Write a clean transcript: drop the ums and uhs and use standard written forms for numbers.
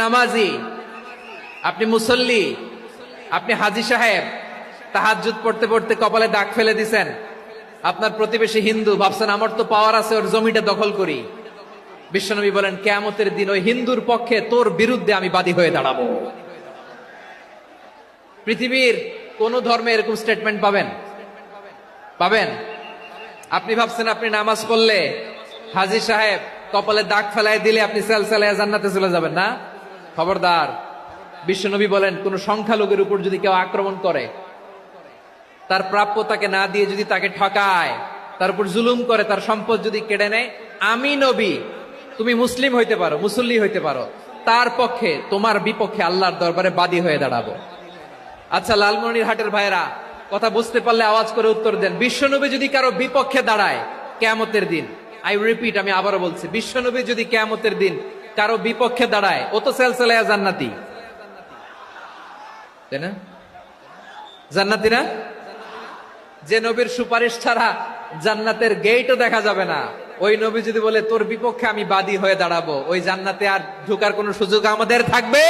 নামাজি, আপনি মুসল্লি, আপনি হাজী সাহেব, তাহাজ্জুদ পড়তে পড়তে কপালে দাগ ফেলে দিছেন। আপনার প্রতিবেশী হিন্দু, ভাবছেন আমার তো পাওয়ার আছে, ওর জমিটা দখল করি। বিশ্বনবী বলেন কিয়ামতের দিন ওই হিন্দুর পক্ষে তোর বিরুদ্ধে আমি বাদী হয়ে দাঁড়াবো। পৃথিবীর কোন ধর্মে এরকম স্টেটমেন্ট পাবেন? পাবেন? আপনি ভাবছেন আপনি নামাজ পড়লে হাজী সাহেব কপালে দাগ ফেলায় দিলে আপনি সেলসেলায় জান্নাতে চলে যাবেন না? খবরদার। বিশ্বনবী বলেন কোন সংখ্যালঘুর উপর যদি কেউ আক্রমণ করে, তার প্রাপ্য তাকে না দিয়ে যদি তাকে ঠকায়, তার উপর জুলুম করে, তার সম্পদ যদি কেড়ে নেয়, আমি নবী, তুমি মুসলিম হইতে পারো, মুসল্লি হইতে পারো, তার পক্ষে তোমার বিপক্ষে আল্লাহর দরবারে বাদী হয়ে দাঁড়াবো। আচ্ছা লালমনির হাটের ভাইরা, কথা বুঝতে পারলে আওয়াজ করে উত্তর দেন। বিশ্বনবী যদি কারো বিপক্ষে দাঁড়ায় কিয়ামতের দিন, আই রিপিট, আমি আবারও বলছি, বিশ্বনবী যদি কিয়ামতের দিন কারো বিপক্ষে দাঁড়ায়, ও তো সেলসেলায়া জান্নাতি, তাই না? জান্নাতি না? যে নবীর সুপারিশ ছাড়া জান্নাতের গেটও দেখা যাবে না, ওই নবী যদি বলে তোর বিপক্ষে আমি বাদী হয়ে দাঁড়াবো, ওই জান্নাতে আর ঢোকার কোনো সুযোগ আমাদের থাকবে?